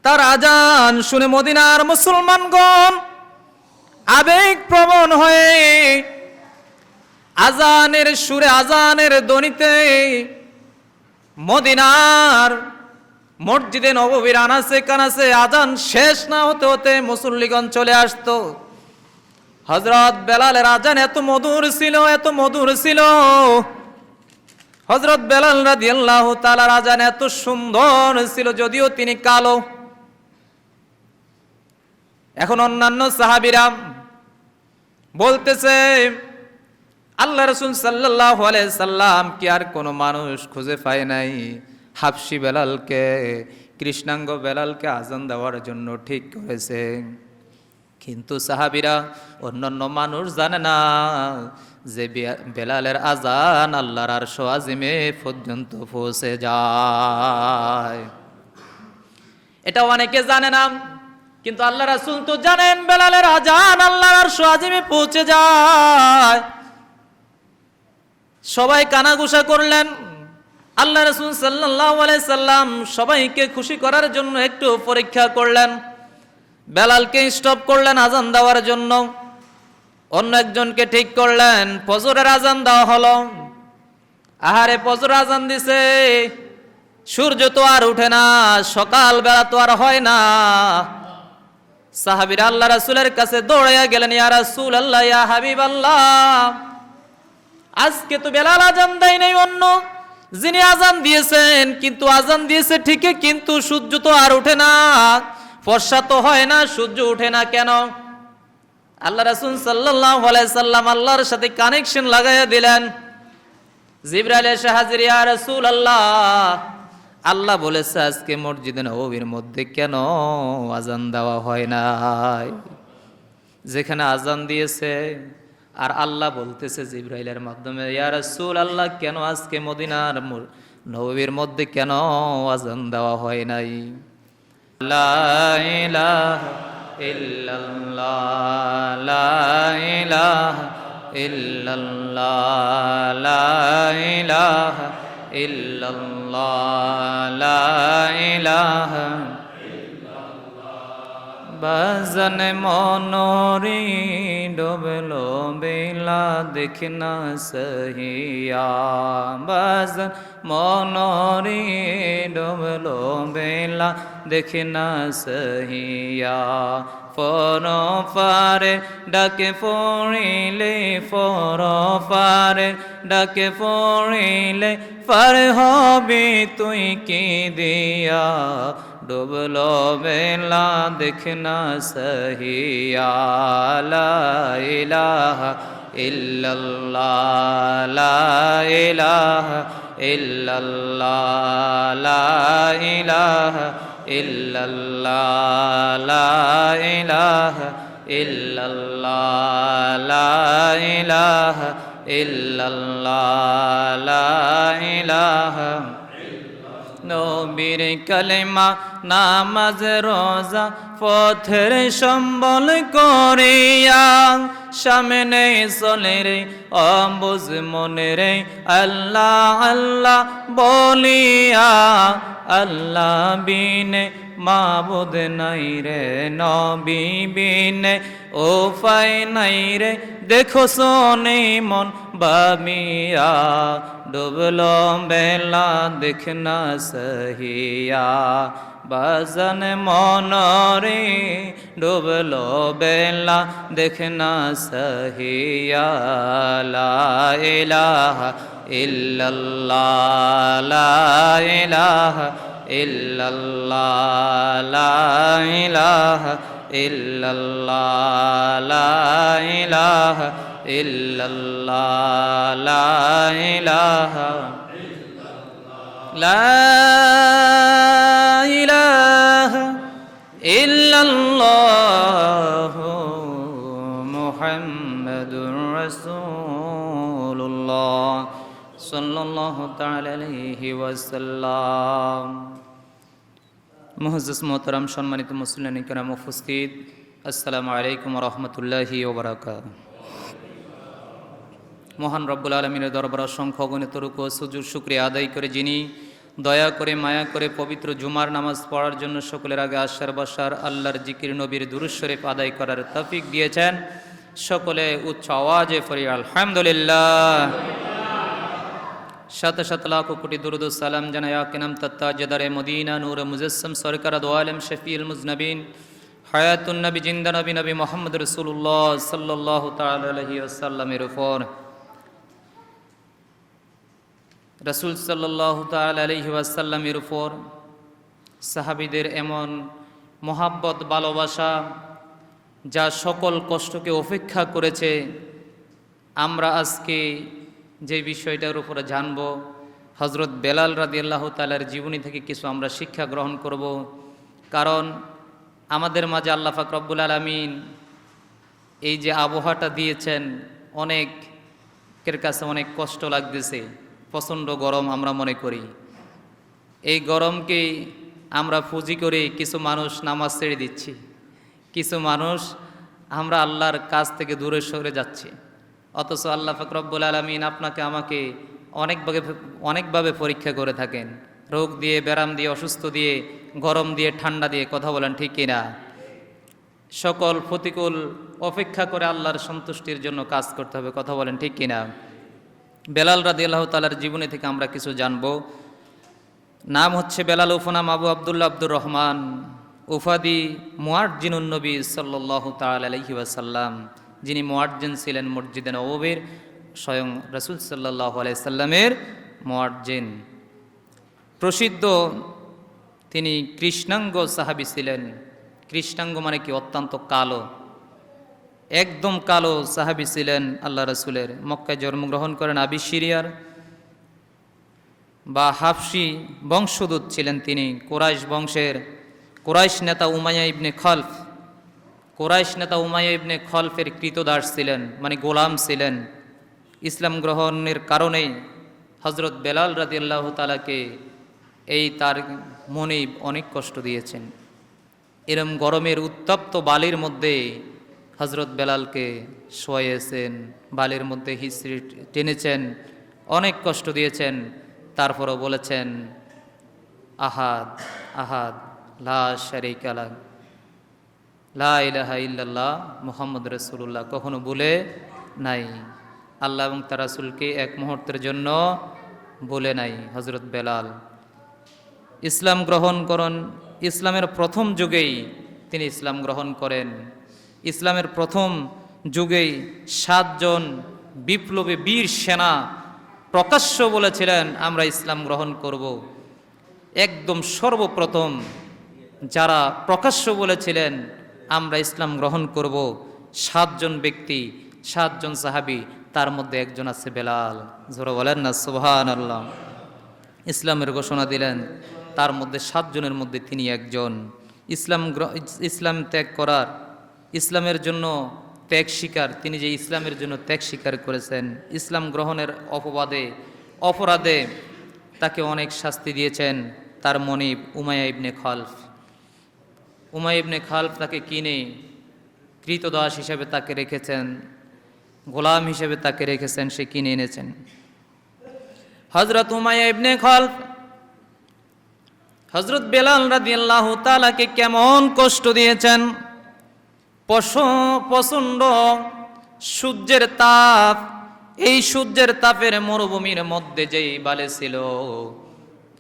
তার আজান শুনে মদিনার মুসলমানগণ আবেগ প্রবণ হয়ে আজানের সুরে, আজানের ধ্বনিতে মদিনার মসজিদে নববীর আনাচে কানাচে আজান শেষ না হতে হতে মুসল্লিগণ চলে আসতো। হযরত বেলালের আজান এত মধুর ছিল, এত মধুর ছিল। হযরত বেলাল রাদিয়াল্লাহু তাআলার আজান এত সুন্দর ছিল, যদিও তিনি কালো। এখন অন্যান্য সাহাবীরা বলতেছে, আল্লাহ রাসূল সাল্লাল্লাহু আলাইহি সাল্লাম কি আর কোনো মানুষ খুঁজে পায় নাই হাবশী বেলালকে, কৃষ্ণাঙ্গ বেলালকে আজান দেওয়ার জন্য ঠিক করেছে? কিন্তু সাহাবীরা, অন্যান্য মানুষ জানে না যে বেলালের আজান আল্লাহর আরশ আজিমে পর্যন্ত পৌঁছে যায়। এটা অনেকে জানে না, কিন্তু আল্লাহ রাসূল তো জানেন বেলালের আজান আল্লাহর আরশ আজিমে পৌঁছে যায়। সবাই কানাঘুষা করলেন। আল্লাহ রাসূল সাল্লাল্লাহু আলাইহি সাল্লাম সবাইকে খুশি করার জন্য একটু পরীক্ষা করলেন, বেলালকে স্টপ করলেন আজান দেওয়ার জন্য। অন্য একজনকে ঠিক করলেন, ফজরের আজান দেওয়া হলো। আহারে, ফজর আজান দিছে, সূর্য তো আর উঠে না, সকাল বেলা তো আর হয় না। সাহাবীরা আল্লাহ রাসূলের কাছে দৌড়াইয়া গেলেন, ইয়া রাসূলুল্লাহ, ইয়া হাবিবাল্লাহ, আজকে তো বেলাল আজান দেয় নাই, অন্য যিনি আজান দিয়েছেন, কিন্তু আজান দিয়েছে ঠিকই, কিন্তু সূর্য তো আর উঠে না, ফর্সা তো হয় না, সূর্য উঠে না কেন? আল্লাহ রাসূল সাল্লাল্লাহু আলাইহি সাল্লাম আল্লাহর সাথে কানেকশন লাগাইয়া দিলেন। জিবরাইল এসে হাজির, ইয়া রাসূলুল্লাহ, আল্লাহ বলেছে আজকে মসজিদে নববীর মধ্যে কেন আজান দেওয়া হয় নাই? যেখানে আজান দিয়েছে আর আল্লাহ বলতেছে জিবরাইলের মাধ্যমে, ইয়া রাসূলুল্লাহ, কেন আজকে মদিনার নববীর মধ্যে কেন আজান দেওয়া হয় নাই? লা ইলাহা ইল্লাল্লাহ, লা ইলাহা ইল্লাল্লাহ, লা ইলাহা ইল্লাল্লাহ, লা ইলাহা বাজন মনোরি ডুবলো বেলা দেখনা সহিয়া, বাজন মনোরি ডুবলো বেলা দেখনা সহিয়া। ফর পারে ডাকে পড়িলে, ফর পারে ডাকে পড়িলে, পার হবি তুই কি দিয়া, ডুবলো বেলা দেখনা সহিয়া। লা ইলাহা ইল্লাল্লাহ, লা ইলাহা ইল্লাল্লাহ, লা ইলাহা ইল্লাল্লাহ, লা ইলাহা ইল্লাল্লাহ, লা ইলাহা ইল্লাল্লাহ, লা ইলাহা। নবীর কালেমা নামাজ রোজা পথের সম্বল করিয়া, সামনে চলে রে অবুঝ মনে রে আল্লাহ আল্লাহ বলিয়া। আল্লাহ বিনে মাবুদ নাই রে, নবী বিনে উপায় নাই রে, দেখো শোনে মন বামিয়া, ডুবলো বেলা দেখনা সহিয়া। বাজন মনরে ডুবলো বেলা দেখনা সহিয়া। লা ইলাহা ইল্লাল্লাহ, লা ইলাহা ইল্লাল্লাহ, লা ইলাহা ইল্লাল্লাহ, লা ইলাহা ইল্লাল্লাহ, লা ইলাহা লা ইলাহা ইল্লাল্লাহ মুহাম্মাদুর রাসূলুল্লাহ সাল্লাল্লাহু তাআলা আলাইহি ওয়াসাল্লাম। মুআজ্জাজ মোহতারাম, সম্মানিত মুসলিম কিরাম উপস্থিত, আসসালামু আলাইকুম ওয়া রাহমাতুল্লাহি ওয়া বারাকাতুহু। মহান রব্বুল আলামিনের দরবারে অসংখ্য অগণিত রুকু ও সুজুদ শুকরিয়া আদায় করে যিনি দয়া করে মায়া করে পবিত্র জুমার নামাজ পড়ার জন্য সকলের আগে আশার বসার আল্লাহর জিকির নবীর দুরূদ শরীফ আদায় করার তৌফিক দিয়েছেন। সকলে উচ্চ আওয়াজে পড়ি আলহামদুলিল্লাহ। শত শত লাখ কোটি দুরূদ ও সালাম জানাই আকিনাম তাজদারে মদিনা নূর মুজাসসাম সরকার দো আলম শফিউল মুজনবিন হায়াতুন নবী জিন্দা নবী নবী মুহাম্মদ রাসূলুল্লাহ সাল্লাল্লাহু তাআলা আলাইহি ওয়াসাল্লামের উপর, রাসূল সাল্লাল্লাহু তাআলা আলাইহি ওয়াসাল্লামের উপর সাহাবীদের এমন মহাব্বত ভালোবাসা যা সকল কষ্টকে উপেক্ষা করেছে। আমরা আজকে যে বিষয়টার উপরে জানব, হযরত বেলাল রাদিয়াল্লাহু তাআলার জীবনী থেকে কিছু আমরা শিক্ষা গ্রহণ করব। কারণ আমাদের মাঝে আল্লাহ পাক রব্বুল আলামিন এই যে আবহাওয়াটা দিয়েছেন, অনেকের কাছে অনেক কষ্ট লাগতেছে, প্রচণ্ড গরম আমরা মনে করি। এই গরমকে আমরা পুঁজি করে কিছু মানুষ নামাজ ছেড়ে দিচ্ছি, কিছু মানুষ আমরা আল্লাহর কাছ থেকে দূরে সরে যাচ্ছি। অথচ আল্লাহ পাক রব্বুল আলামিন আপনাকে আমাকে অনেকভাবে পরীক্ষা করে থাকেন, রোগ দিয়ে, ব্যারাম দিয়ে, অসুস্থ দিয়ে, গরম দিয়ে, ঠান্ডা দিয়ে। কথা বলেন ঠিক কিনা? সকল প্রতিকূল অপেক্ষা করে আল্লাহর সন্তুষ্টির জন্য কাজ করতে হবে। কথা বলেন ঠিক কিনা? বেলাল রাদিয়াল্লাহু তাআলার জীবনী থেকে আমরা কিছু জানব। নাম হচ্ছে বেলাল, উপনাম আবু আব্দুল্লাহ আব্দুর রহমান, উফাদি মুয়াজ্জিনুন নবী সাল্লাল্লাহু তাআলা আলাইহি ওয়াসাল্লাম, যিনি মুয়াজ্জিন ছিলেন মসজিদে নববীর, স্বয়ং রাসূল সাল্লাল্লাহু আলাইহি সাল্লামের মুয়াজ্জিন। প্রসিদ্ধ তিনি কৃষ্ণাঙ্গ সাহাবী ছিলেন। কৃষ্ণাঙ্গ মানে কি? অত্যন্ত কালো, একদম কালো সাহাবী ছিলেন আল্লাহ রাসূলের। মক্কায় জন্মগ্রহণ করেন, আবিসিরিয়ার বা হাফসি বংশোদ্ভূত ছিলেন তিনি। কুরাইশ বংশের, কুরাইশ নেতা উমাইয়া ইবনে খলফ, কুরাইশ নেতা উমাইয়া ইবনে খলফের কৃতদাস ছিলেন, মানে গোলাম ছিলেন। ইসলাম গ্রহণের কারণেই হযরত বেলাল রাদিয়াল্লাহু তাআলাকে এই তার মনিব অনেক কষ্ট দিয়েছেন। এরম গরমের উত্তপ্ত বালির মধ্যে হযরত বেলালকে শোয়াইয়েছেন, বালির মধ্যে হিসড়ে টেনেছেন, অনেক কষ্ট দিয়েছেন। তারপরও বলেছেন আহাদ আহাদ লা শারীকা লাহ লা ইলাহা ইল্লাল্লাহ মুহাম্মদ রাসূলুল্লাহ। কখনো বলে নাই, আল্লাহ এবং তার রাসূলকে এক মুহূর্তের জন্য বলে নাই হযরত বেলাল। ইসলাম গ্রহণ করেন, ইসলামের প্রথম যুগেই তিনি ইসলাম গ্রহণ করেন। ইসলামের প্রথম যুগেই 7 জন বিপ্লবী বীর সেনা প্রকাশ্য বলেছিলেন আমরা ইসলাম গ্রহণ করব। একদম সর্বপ্রথম যারা প্রকাশ্য বলেছিলেন আমরা ইসলাম গ্রহণ করব, 7 জন ব্যক্তি, 7 জন সাহাবী, তার মধ্যে একজন আছে বেলাল। জোরে বলেন না সুবহানাল্লাহ। ইসলামের ঘোষণা দিলেন, তার মধ্যে 7 জনের মধ্যে তিনি একজন। ইসলাম ত্যাগ করার, ইসলামের জন্য ত্যাগ স্বীকার, তিনি যে ইসলামের জন্য ত্যাগ স্বীকার করেছেন, ইসলাম গ্রহণের অপরাধে তাকে অনেক শাস্তি দিয়েছেন তার মনিব উমাইয়া ইবনে খলফ। উমাইয়া ইবনে খলফ তাকে কিনে কৃতদাস হিসেবে তাকে রেখেছেন, গোলাম হিসেবে তাকে রেখেছেন, সে কিনে এনেছেন। হযরত উমাইয়া ইবনে খলফ হযরত বেলাল রাদিয়াল্লাহু তাআলাকে কেমন কষ্ট দিয়েছেন। প্রচণ্ড সূর্যের তাপ, এই সূর্যের তাপের মরুভূমির মধ্যে যেই বালি ছিল,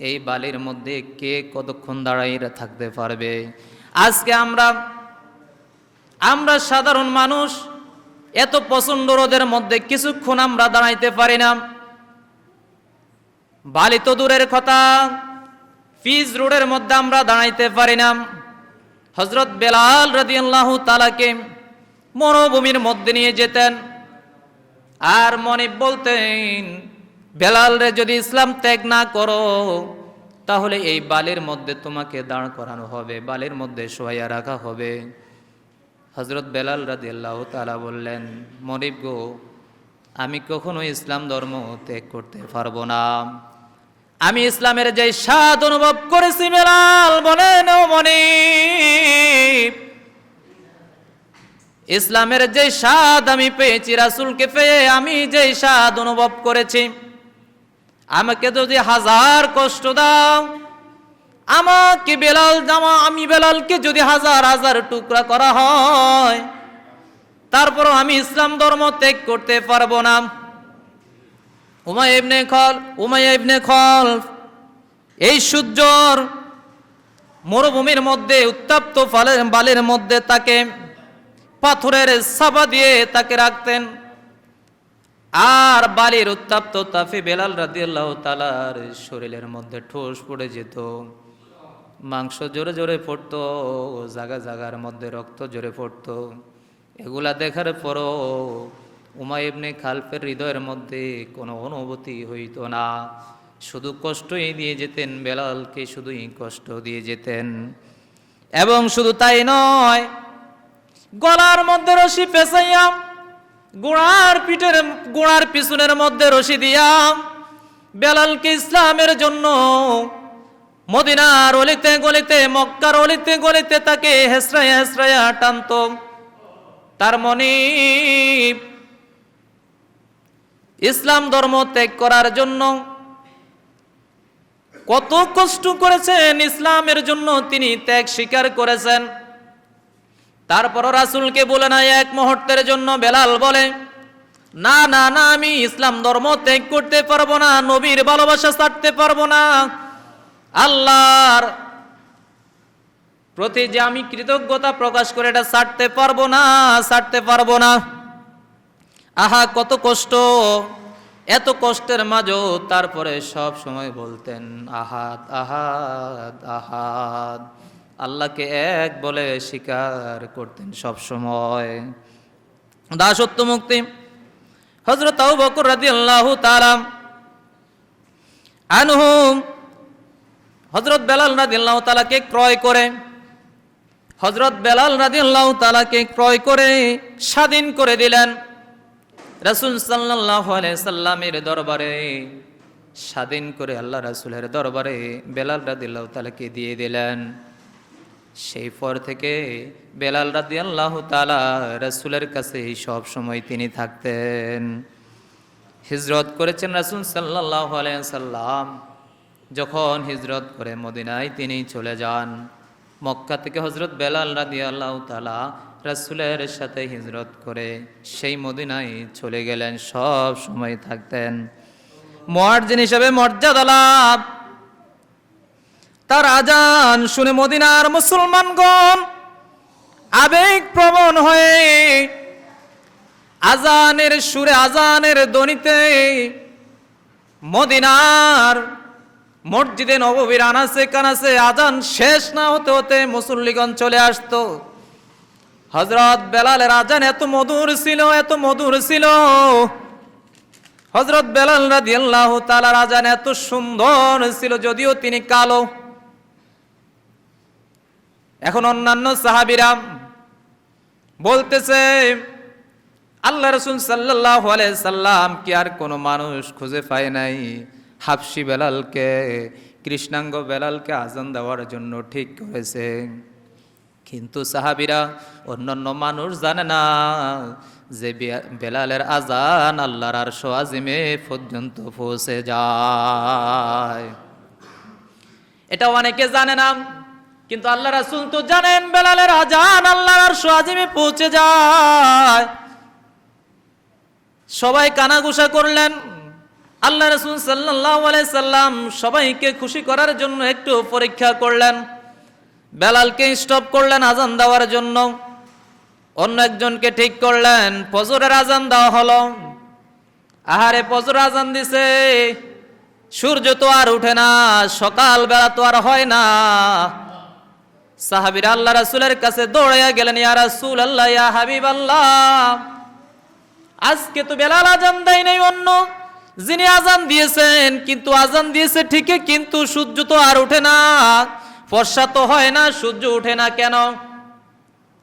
এই বালির মধ্যে কে কতক্ষণ দাঁড়াইয়ে থাকতে পারবে? আজকে আমরা সাধারণ মানুষ এত প্রচণ্ড রোদের মধ্যে কিছুক্ষণ আমরা দাঁড়াইতে পারি না। বালি তো দূরের কথা, পিচ রোডের মধ্যে আমরা দাঁড়াইতে পারি না। হযরত বেলাল রাদিয়াল্লাহু তাআলাকে মরুভূমির মধ্যে নিয়ে যেতেন, আর মনিব বলতেন বেলাল রে, যদি ইসলাম ত্যাগ না করো তাহলে এই বালির মধ্যে তোমাকে দাঁড় করানো হবে, বালির মধ্যে শোয়াইয়া রাখা হবে। হযরত বেলাল রাদিয়াল্লাহু তাআলা বললেন, মনিব গো, আমি কখনো ইসলাম ধর্ম ত্যাগ করতে পারবো না। আমি ইসলামের যে স্বাদ অনুভব করেছি, বেলাল বলেন ও মনিব, ইসলামের যে স্বাদ আমি পেয়েছি, রাসূলকে পেয়ে আমি যে স্বাদ অনুভব করেছি, আমাকে যদি 1000 কষ্ট দাও, আমাকে আমি বেলালকে যদি 1000 টুকরা করা হয়, তারপরও আমি ইসলাম ধর্ম ত্যাগ করতে পারবো না। উমাইয়া ইবনে খলফ এই সূর্যর মরুভূমির মধ্যে উত্তপ্ত বালির মধ্যে তাকে পাথরের সাবা দিয়ে তাকে রাখতেন, আর বালির উত্তপ্ত তাপে বেলাল রাদিয়াল্লাহু তাআলার শরীরের মধ্যে ঠোস পড়ে যেত, মাংস জোরে জোরে পড়তো, জায়গা জায়গার মধ্যে রক্ত জোরে পড়তো। এগুলা দেখার পরও উমাইয়া ইবনে খালফের হৃদয়ের মধ্যে কোনো অনুভূতি হইতো না, শুধু কষ্টই দিয়ে যেতেন, বেলালকে শুধুই কষ্ট দিয়ে যেতেন। এবং শুধু তাই নয়, গলার মধ্যে রশি পেঁচাইয়া গোড়ার পিছনের মধ্যে রশি দিয়া বেলালকে ইসলামের জন্য মদিনার অলিতে গলিতে, মক্কার অলিতে গলিতে তাকে হেসরাইয়া হেসরাইয়া টানত। তার মনে ইসলাম ধর্ম ত্যাগ করার জন্য কত কষ্ট করেছেন, ইসলামের জন্য তিনি ত্যাগ স্বীকার করেছেন। তারপরও রাসূলকে বলে না এক মুহূর্তের জন্য বেলাল বলে, না না না, আমি ইসলাম ধর্ম ত্যাগ করতে পারবো না, নবীর ভালোবাসা ছাড়তে পারবো না, আল্লাহর প্রতি যে আমি কৃতজ্ঞতা প্রকাশ করে এটা ছাড়তে পারবো না। আহা কত কষ্ট! এত কষ্টের মাঝেও তারপরে সব সময় বলতেন আহাদ আহাদ আহাদ, আল্লাহকে এক বলে স্বীকার করতেন সব সময়। দাসত্ব মুক্তি হযরত আবু বকর রাদিয়াল্লাহু তাআলা আনহু হযরত বেলাল রাদিয়াল্লাহু তাআলাকে ক্রয় করে স্বাধীন করে দিলেন। রাসূল সাল্লাল্লাহু আলাইহি সাল্লামের দরবারে স্বাধীন করে আল্লাহ রাসূলের দরবারে বেলাল রাদিয়াল্লাহু তাআলাকে দিয়ে দিলেন। সেই পর থেকে বেলাল রাদিয়াল্লাহু তাআলা রাসূলের কাছে সব সময় তিনি থাকতেন। হিজরত করেছেন রাসূল সাল্লাল্লাহু আলাইহি সাল্লাম, যখন হিজরত করে মদিনায় তিনি চলে যান, মক্কা থেকে হযরত বেলাল রাদিয়াল্লাহু তাআলা রাসূলের সাথে হিজরত করে সেই মদিনায় চলে গেলেন, সব সময় থাকতেন। মুয়াজ্জিন হিসেবে মর্যাদা লাভ, তার আজান শুনে মদিনার মুসলমানগণ আবেগপ্রবণ হয়ে আজানের সুরে, আজানের ধ্বনিতে মদিনার মসজিদে নববীর আনাচে কানাচে আজান শেষ না হতে হতে মুসল্লিগণ চলে আসতো। হযরত বেলালের আজান এত মধুর ছিল, হযরত বেলাল রাদিয়াল্লাহু তাআলার আজান এত সুন্দর ছিল, যদিও তিনি কালো। এখন অন্যান্য সাহাবীরা বলতেছে, আল্লাহ রাসূল সাল্লাল্লাহু আলাইহি সাল্লাম কি আর কোনো মানুষ খুঁজে পায় নাই হাবশী বেলালকে, কৃষ্ণাঙ্গ বেলালকে আজান দেওয়ার জন্য ঠিক করেছে। কিন্তু সাহাবীরা, অন্যান্য মানুষ জানে না যে বেলালের আজান আল্লাহর আরশ আজিমে পর্যন্ত পৌঁছে যায়। এটা অনেকে জানে না, কিন্তু আল্লাহ রাসূল তো জানেন বেলালের আজান আল্লাহর আরশ আজিমে পৌঁছে যায়। সবাই কানাঘুষা করলেন। আল্লাহ রাসূল সাল্লাল্লাহু আলাইহি সাল্লাম সবাইকে খুশি করার জন্য একটু পরীক্ষা করলেন, বেলালকে স্টপ করলেন আজান দেওয়ার জন্য। অন্য একজনকে ঠিক করলেন, ফজরের আজান দেওয়া হলো। আহারে, ফজর আজান দিছে, সূর্য তো আর উঠে না, সকাল বেলা তো আর হয় না। সাহাবীরা আল্লাহ রাসূলের কাছে দৌড়াইয়া গেলেন, ইয়া রাসূলুল্লাহ, ইয়া হাবিবাল্লাহ, আজকে তো বেলাল আজান দেয় নাই, অন্য যিনি আজান দিয়েছেন, কিন্তু আজান দিয়েছে ঠিকই, কিন্তু সূর্য তো আর উঠে না, ফর্সা তো হয় না, সূর্য উঠে না কেন?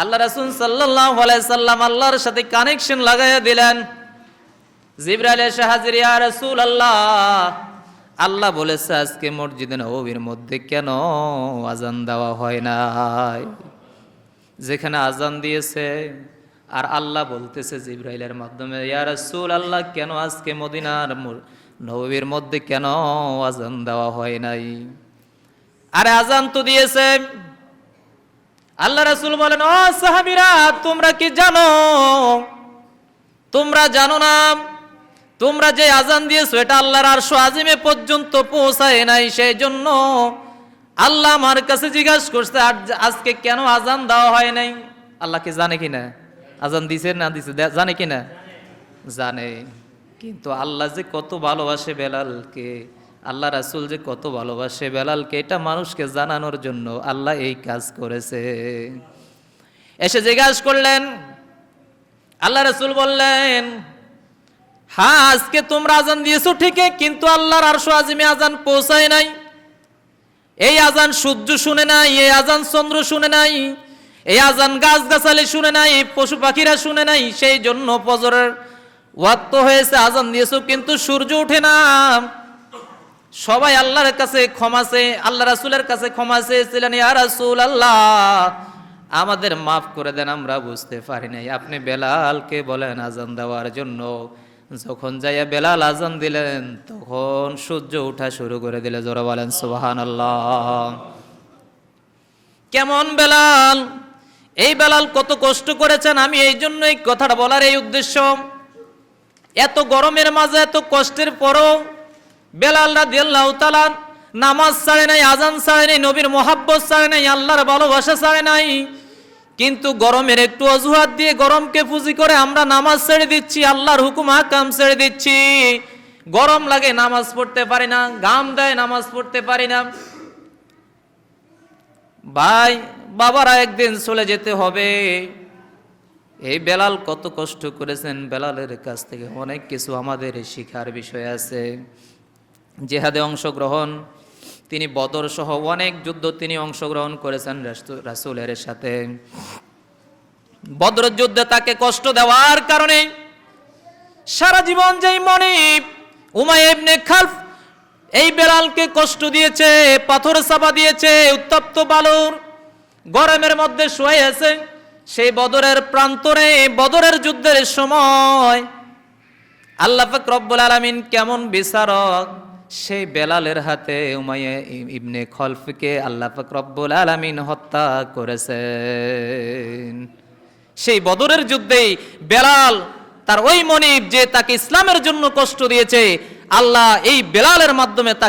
আল্লাহ রাসূল সাল্লাল্লাহু আলাইহি সাল্লাম আল্লাহর সাথে কানেকশন লাগাইয়া দিলেন। জিবরাইল এসে হাজির, ইয়া রাসূলুল্লাহ, আল্লাহ বলেছে আজকে মসজিদে নববীর মধ্যে কেন আজান দেওয়া হয় নাই? যেখানে আজান দিয়েছে আর আল্লাহ বলতেছে জিবরাইলের মাধ্যমে, ইয়া রাসূলুল্লাহ, কেন আজকে মদিনার নববীর মধ্যে কেন আজান দেওয়া হয় নাই? আরে আজান তো দিয়েছে। আল্লাহ রাসূল বলেন, ও সাহাবীরা, তোমরা কি জানো? তোমরা জানো না, তোমরা যে আজান দিয়েছো এটা আল্লাহর আরশ আজিমে পর্যন্ত পৌঁছায় নাই। সেই জন্য আল্লাহ আমার কাছে জিজ্ঞাসা করছে আজকে কেন আজান দেওয়া হয় নাই। আল্লাহ কি জানে কিনা আজান দিছে না দিছে? জানে কিনা? জানে। কিন্তু আল্লাহ যে কত ভালোবাসে বেলালকে, আল্লাহ রাসূল যে কত ভালোবাসে বেলালকে, এটা মানুষকে জানানোর জন্য আল্লাহ এই কাজ করেছে। এসে জিজ্ঞাসা করলেন, আল্লাহ রাসূল বললেন, হ্যাঁ আজকে তোমরা আজান দিয়েছো ঠিকই, কিন্তু আল্লাহর আরশ আজিমে আজান পৌঁছায় নাই। এই আজান সূর্য শুনে নাই, এই আজান চন্দ্র শুনে নাই, এই আজান গাছগাছালি শুনে নাই, পশু পাখিরা শুনে নাই। সেই জন্য ফজরের ওয়াক্ত হয়েছে, আজান দিয়েছো কিন্তু সূর্য ওঠে না। সবাই আল্লাহর কাছে ক্ষমা চেয়ে, আল্লাহ রাসূলের কাছে ক্ষমা চেয়েছিলেন, ইয়া রাসূলুল্লাহ আমাদের মাফ করে দেন, আমরা বুঝতে পারি নাই। আপনি বেলালকে বলেন আজান দেওয়ার জন্য। যখন যাইয়া বেলাল আজান দিলেন তখন সূর্য ওঠা শুরু করে দিলে। জোরে বলেন সুবহানাল্লাহ। কেমন বেলাল, এই বেলাল কত কষ্ট করেছেন। আমি এই জন্য এই কথাটা বলার এই উদ্দেশ্য, এত গরমের মাঝে এত কষ্টের পরও বেলাল রাদিয়াল্লাহু তাআলা নামাজ ছাড়ে নাই, আজান ছাড়ে নাই, নবীর মোহাব্বত ছাড়ে নাই, আল্লাহর ভালোবাসা ছাড়ে নাই। কিন্তু গরমের একটু অজুহাত দিয়ে গরমকে পুঁজি করে আমরা নামাজ ছেড়ে দিচ্ছি, আল্লাহর হুকুম আহকাম ছেড়ে দিচ্ছি। গরম লাগে নামাজ পড়তে পারি না, ঘাম দেয় নামাজ পড়তে পারি না। ভাই বাবারা একদিন চলে যেতে হবে। এই বেলাল কত কষ্ট করেছেন, বেলালের কাছ থেকে অনেক কিছু আমাদের শিখার বিষয় আছে। জিহাদে অংশগ্রহণ, তিনি বদর সহ অনেক যুদ্ধ তিনি অংশগ্রহণ করেছেন রাসূলের সাথে। বদর যুদ্ধে তাকে কষ্ট দেওয়ার কারণে সারা জীবন যেই মনিব উমাইয়া ইবনে খালফ এই বেলালকে কষ্ট দিয়েছে, পাথর চাপা দিয়েছে, উত্তপ্ত বালুর গরমের মধ্যে শুয়ে আছে। সেই বদরের প্রান্তরে, বদরের যুদ্ধের সময় আল্লাহ পাক রব্বুল আলামিন কেমন বিচারক, সেই বেলালের হাতে উমাইয়া ইবনে খলফকে আল্লাহ পাক রব্বুল আলামিন হত্যা করেছেন। সেই বদরের যুদ্ধেই বেলাল তার ওই মনিব যে তাকে ইসলামের জন্য কষ্ট দিয়েছে, আল্লাহ এই বেলালের মাধ্যমে তাকে